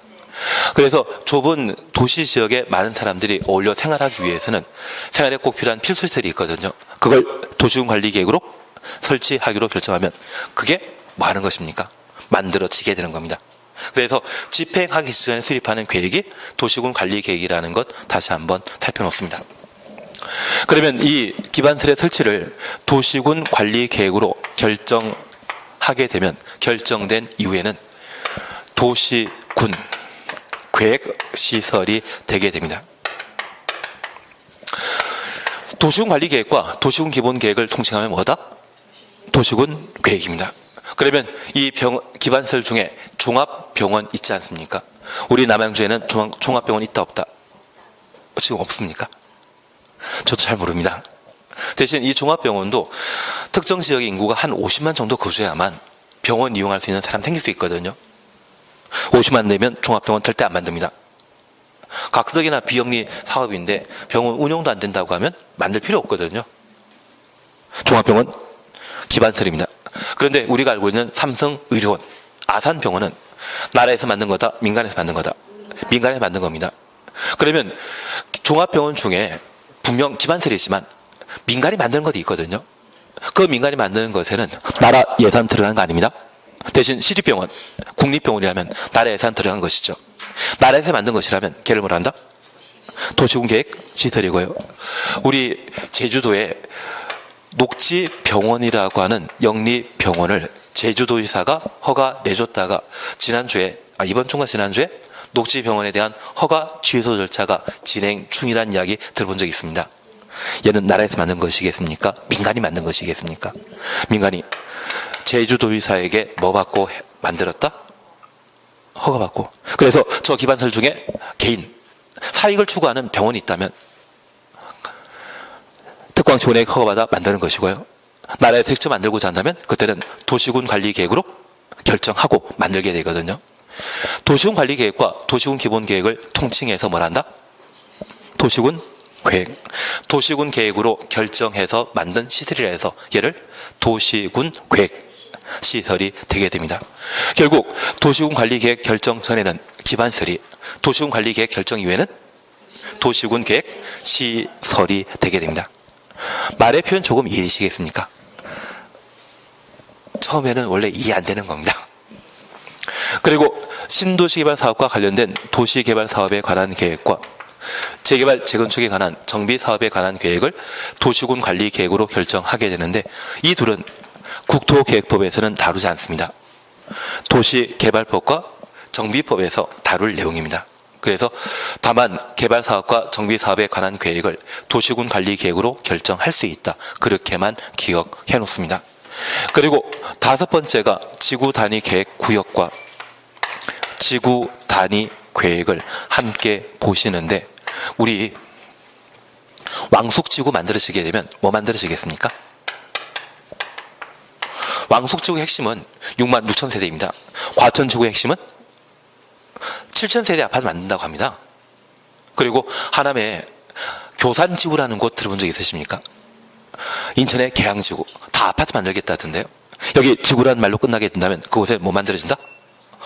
그래서 좁은 도시 지역에 많은 사람들이 어울려 생활하기 위해서는 생활에 꼭 필요한 필수시설이 있거든요. 그걸 도시군 관리 계획으로 설치하기로 결정하면 그게 뭐 하는 것입니까? 만들어지게 되는 겁니다. 그래서 집행하기 전에 수립하는 계획이 도시군 관리 계획이라는 것 다시 한번 살펴놓습니다. 그러면 이 기반설의 설치를 도시군 관리 계획으로 결정하게 되면 결정된 이후에는 도시군 계획 시설이 되게 됩니다. 도시군 관리 계획과 도시군 기본 계획을 통칭하면 뭐다? 도시군 계획입니다. 그러면 이 기반설 중에 종합병원 있지 않습니까? 우리 남양주에는 종합병원 있다 없다? 지금 없습니까? 저도 잘 모릅니다. 대신 이 종합병원도 특정 지역의 인구가 한 50만 정도 거주해야만 병원 이용할 수 있는 사람 생길 수 있거든요. 50만 되면 종합병원 절대 안 만듭니다. 각석이나 비영리 사업인데 병원 운영도 안 된다고 하면 만들 필요 없거든요. 종합병원 기반설입니다. 그런데 우리가 알고 있는 삼성의료원, 아산병원은 나라에서 만든 거다, 민간에서 만든 거다. 민간에서 만든 겁니다. 그러면 종합병원 중에 분명 기반설이지만 민간이 만드는 것도 있거든요. 그 민간이 만드는 것에는 나라 예산 들어가는 거 아닙니다. 대신 시립병원, 국립병원이라면 나라 예산 들어간 것이죠. 나라에서 만든 것이라면 걔를 뭐라 한다? 도시군 계획 시설이고요. 우리 제주도에 녹지병원이라고 하는 영리병원을 제주도의사가 허가 내줬다가 이번 주인가 지난주에 녹지병원에 대한 허가 취소 절차가 진행 중이라는 이야기 들어본 적이 있습니다. 얘는 나라에서 만든 것이겠습니까? 민간이 만든 것이겠습니까? 민간이 제주도의사에게 뭐 받고 만들었다? 허가 받고. 그래서 저 기반설 중에 개인, 사익을 추구하는 병원이 있다면 특광지원에 허가받아 만드는 것이고요. 나라에서 직접 만들고자 한다면 그때는 도시군 관리 계획으로 결정하고 만들게 되거든요. 도시군 관리 계획과 도시군 기본 계획을 통칭해서 뭘 한다? 도시군 계획. 도시군 계획으로 결정해서 만든 시설이라 해서 얘를 도시군 계획 시설이 되게 됩니다. 결국 도시군 관리 계획 결정 전에는 기반설이, 도시군 관리 계획 결정 이후에는 도시군 계획 시설이 되게 됩니다. 말의 표현 조금 이해되시겠습니까? 처음에는 원래 이해 안 되는 겁니다. 그리고 신도시개발 사업과 관련된 도시개발 사업에 관한 계획과 재개발, 재건축에 관한 정비 사업에 관한 계획을 도시군 관리 계획으로 결정하게 되는데 이 둘은 국토계획법에서는 다루지 않습니다. 도시개발법과 정비법에서 다룰 내용입니다. 그래서 다만 개발사업과 정비사업에 관한 계획을 도시군 관리 계획으로 결정할 수 있다. 그렇게만 기억해 놓습니다. 그리고 다섯 번째가 지구 단위 계획 구역과 지구 단위 계획을 함께 보시는데 우리 왕숙지구 만들어지게 되면 뭐 만들어지겠습니까? 왕숙지구의 핵심은 6만 6천 세대입니다. 과천지구의 핵심은 7천 세대 아파트 만든다고 합니다. 그리고 하남에 교산지구라는 곳 들어본 적 있으십니까? 인천의 계양지구 다 아파트 만들겠다던데요. 여기 지구라는 말로 끝나게 된다면 그곳에 뭐 만들어진다?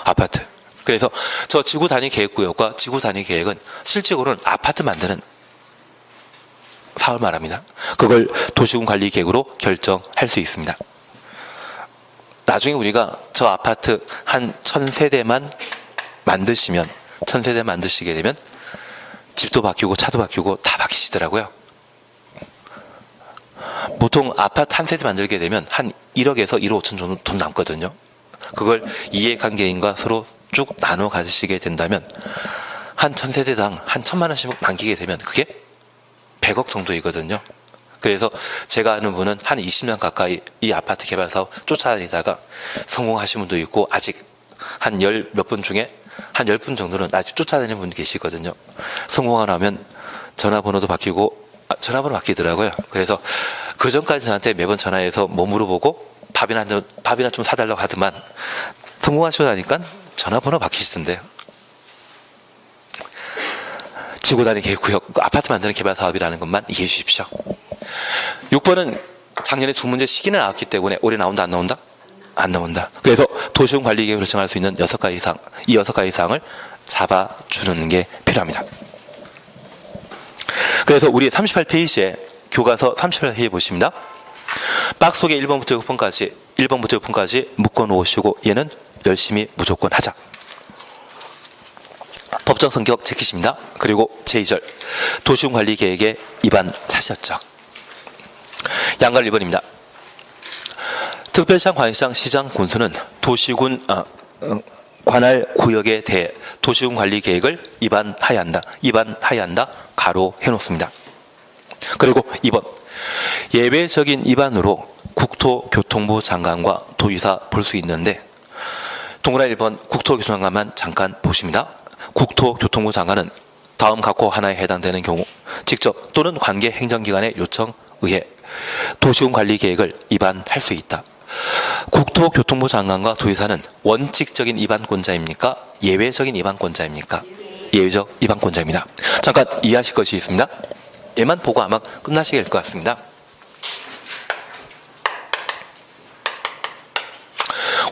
아파트. 그래서 저 지구 단위 계획구역과 지구 단위 계획은 실질적으로는 아파트 만드는 사업을 말합니다. 그걸 도시군 관리 계획으로 결정할 수 있습니다. 나중에 우리가 저 아파트 한 1000세대만 만드시면 1000세대 만드시게 되면 집도 바뀌고 차도 바뀌고 다 바뀌시더라고요. 보통 아파트 한 세대 만들게 되면 한 1억에서 1억 5천 정도 돈 남거든요. 그걸 이해관계인과 서로 쭉 나눠 가지시게 된다면 한 1000세대당 한 1000만 원씩 남기게 되면 그게 100억 정도이거든요. 그래서 제가 아는 분은 한 20년 가까이 이 아파트 개발 사업 쫓아다니다가 성공하신 분도 있고 아직 한 몇 분 중에 한 10분 정도는 아직 쫓아다니는 분이 계시거든요. 성공하고 나면 전화번호도 바뀌고 전화번호 바뀌더라고요. 그래서 그 전까지 저한테 매번 전화해서 뭐 물어보고 밥이나 좀 사달라고 하더만 성공하시고 나니까 전화번호 바뀌시던데요. 지구 단위 계획구역 아파트 만드는 개발 사업이라는 것만 이해해 주십시오. 6번은 작년에 두 문제 시기는 나왔기 때문에 올해 나온다 안 나온다? 안 나온다. 그래서 도시군 관리 계획을 결정할 수 있는 6가지 사항, 이 6가지 사항을 잡아주는 게 필요합니다. 그래서 우리 38페이지에 교과서 38페이지 보십니다. 박스 속에 1번부터 6번까지 묶어 놓으시고 얘는 열심히 무조건 하자. 법정 성격 지키십니다. 그리고 제2절 도시군 관리 계획의 위반 차시였죠. 양갈 1번입니다. 특별시장, 관시장, 시장, 군수는 도시군 관할 구역에 대해 도시군 관리 계획을 위반하여야 한다. 가로 해놓습니다. 그리고 2번 예외적인 위반으로 국토교통부 장관과 도의사 볼 수 있는데 동그라미 1번 국토교통부 장관만 잠깐 보십니다. 국토교통부 장관은 다음 각호 하나에 해당되는 경우 직접 또는 관계 행정기관의 요청에 의해 도시군 관리 계획을 위반할 수 있다. 국토교통부 장관과 도의사는 원칙적인 위반권자입니까? 예외적인 위반권자입니까? 예외적 위반권자입니다. 잠깐 이해하실 것이 있습니다. 얘만 보고 아마 끝나시게 될 것 같습니다.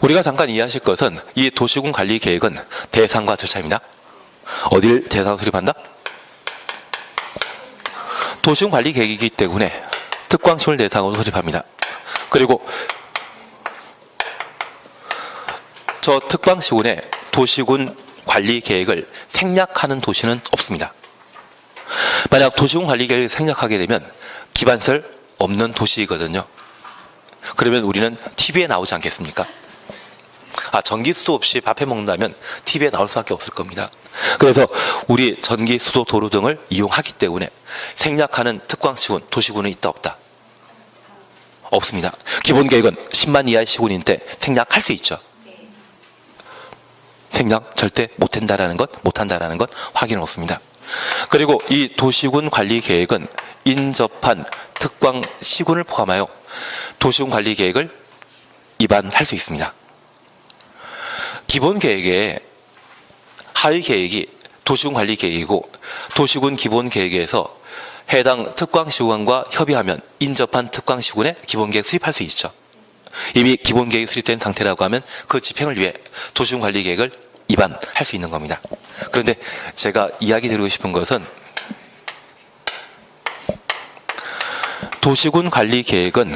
우리가 잠깐 이해하실 것은 이 도시군 관리 계획은 대상과 절차입니다. 어디를 대상으로 수립한다? 도시군 관리 계획이기 때문에 특광시군을 대상으로 수립합니다. 그리고 저 특광시군의 도시군 관리 계획을 생략하는 도시는 없습니다. 만약 도시군 관리 계획을 생략하게 되면 기반설 없는 도시이거든요. 그러면 우리는 TV에 나오지 않겠습니까? 전기 수도 없이 밥해 먹는다면 TV에 나올 수밖에 없을 겁니다. 그래서 우리 전기, 수도, 도로 등을 이용하기 때문에 생략하는 특광시군, 도시군은 있다 없다? 없습니다. 기본계획은 10만 이하의 시군인 때 생략할 수 있죠. 생략 절대 못한다라는 것 확인 없습니다. 그리고 이 도시군 관리 계획은 인접한 특광 시군을 포함하여 도시군 관리 계획을 위반할 수 있습니다. 기본 계획의 하위 계획이 도시군 관리 계획이고 도시군 기본 계획에서 해당 특광 시군과 협의하면 인접한 특광 시군에 기본 계획 수립할 수 있죠. 이미 기본 계획이 수립된 상태라고 하면 그 집행을 위해 도시군 관리 계획을 위반할 수 있는 겁니다. 그런데 제가 이야기 드리고 싶은 것은 도시군 관리 계획은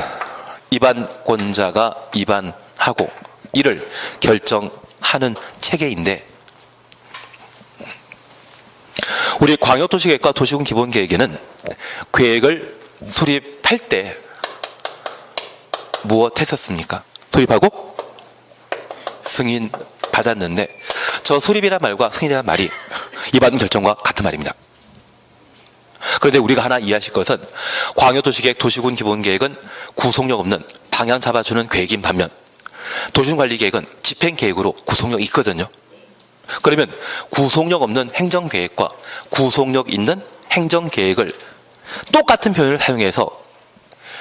위반권자가 위반하고 이를 결정하는 체계인데 우리 광역도시계획과 도시군 기본계획에는 계획을 수립할 때 무엇 했었습니까? 도입하고 승인 받았는데 저 수립이란 말과 승인이란 말이 위반 결정과 같은 말입니다. 그런데 우리가 하나 이해하실 것은 광역도시계획, 도시군 기본계획은 구속력 없는 방향 잡아주는 계획인 반면 도시군관리계획은 집행계획으로 구속력이 있거든요. 그러면 구속력 없는 행정계획과 구속력 있는 행정계획을 똑같은 표현을 사용해서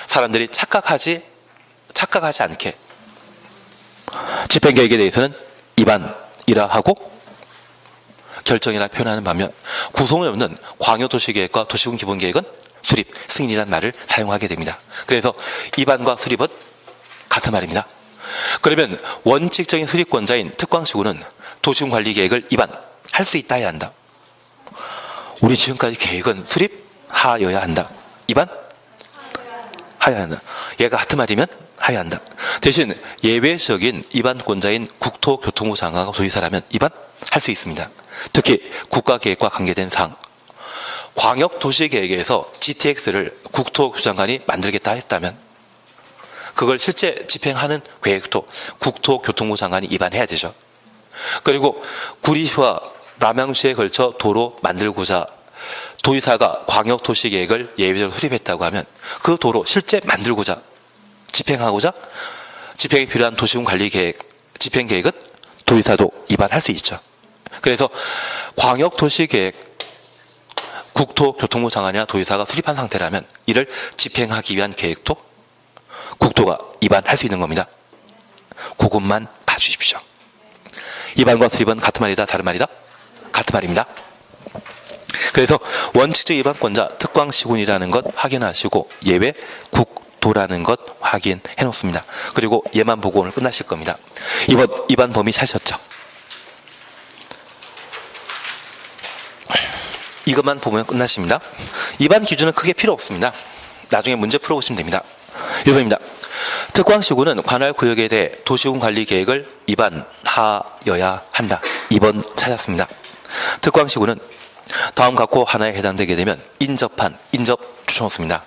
사람들이 착각하지 않게 집행계획에 대해서는 위반이라 하고 결정이라 표현하는 반면 구속력 없는 광역도시계획과 도시군 기본계획은 수립, 승인이라는 말을 사용하게 됩니다. 그래서 위반과 수립은 같은 말입니다. 그러면 원칙적인 수립권자인 특광시군은 도시군관리계획을 위반할 수 있다 해야 한다. 우리 지금까지 계획은 수립하여야 한다. 위반? 하여야 한다. 얘가 같은 말이면 하여야 한다. 대신 예외적인 위반권자인 국토교통부 장관과 도의사라면 위반할 수 있습니다. 특히 국가계획과 관계된 사항. 광역도시계획에서 GTX를 국토교통부 장관이 만들겠다 했다면 그걸 실제 집행하는 계획도 국토교통부 장관이 위반해야 되죠. 그리고 구리시와 남양주에 걸쳐 도로 만들고자 도의사가 광역도시계획을 예외적으로 수립했다고 하면 그 도로 실제 만들고자 집행하고자 집행에 필요한 도시군관리계획 집행계획은 도의사도 위반할 수 있죠. 그래서 광역도시계획 국토교통부 장관이나 도의사가 수립한 상태라면 이를 집행하기 위한 계획도 국토가 위반할 수 있는 겁니다. 그것만 봐주십시오. 위반과 수립은 같은 말이다, 다른 말이다? 같은 말입니다. 그래서 원칙적 위반권자 특광시군이라는 것 확인하시고 예외 국도라는 것 확인해 놓습니다. 그리고 얘만 보고 오늘 끝나실 겁니다. 이번 위반 범위 찾으셨죠? 이것만 보면 끝나십니다. 위반 기준은 크게 필요 없습니다. 나중에 문제 풀어보시면 됩니다. 1번입니다. 특광시군은 관할 구역에 대해 도시군 관리 계획을 위반하여야 한다. 2번 찾았습니다. 특광시군은 다음 각호 하나에 해당되게 되면 인접 주청없습니다.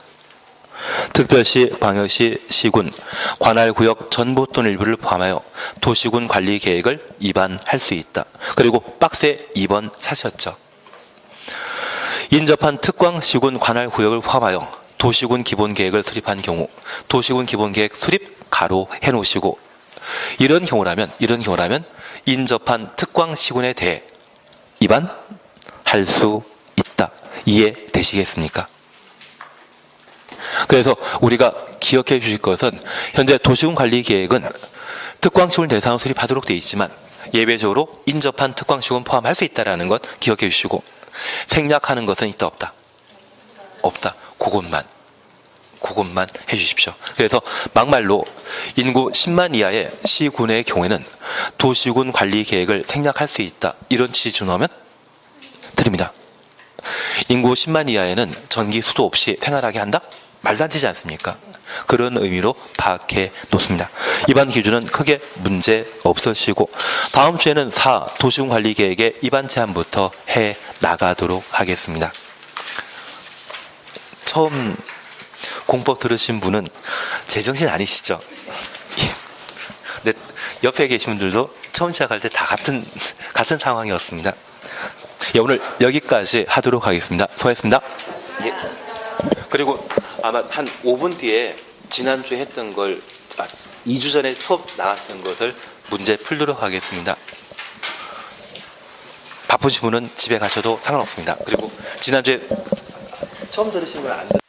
특별시, 광역시, 시군, 관할 구역 전부 또는 일부를 포함하여 도시군 관리 계획을 위반할 수 있다. 그리고 박스에 2번 찾으셨죠. 인접한 특광시군 관할 구역을 포함하여 도시군 기본계획을 수립한 경우 도시군 기본계획 수립 가로 해놓으시고 이런 경우라면 인접한 특광시군에 대해 위반할 수 있다. 이해되시겠습니까? 그래서 우리가 기억해 주실 것은 현재 도시군 관리 계획은 특광시군을 대상으로 수립하도록 되어 있지만 예외적으로 인접한 특광시군 포함할 수 있다는 것 기억해 주시고 생략하는 것은 있다 없다? 없다. 그것만 해주십시오. 그래서 막말로 인구 10만 이하의 시군의 경우에는 도시군 관리 계획을 생략할 수 있다. 이런 취지 나오면 드립니다. 인구 10만 이하에는 전기 수도 없이 생활하게 한다? 말도 안 되지 않습니까? 그런 의미로 파악해 놓습니다. 위반 기준은 크게 문제 없으시고 다음 주에는 4 도시군 관리 계획의 위반 제한부터 해 나가도록 하겠습니다. 처음 공법 들으신 분은 제정신 아니시죠? 네, 옆에 계신 분들도 처음 시작할 때 다 같은 상황이었습니다. 예, 오늘 여기까지 하도록 하겠습니다. 수고하셨습니다. 예. 그리고 아마 한 5분 뒤에 지난주에 했던 걸 2주 전에 수업 나왔던 것을 문제 풀도록 하겠습니다. 바쁘신 분은 집에 가셔도 상관없습니다. 그리고 지난주에 처음 들으신 건 안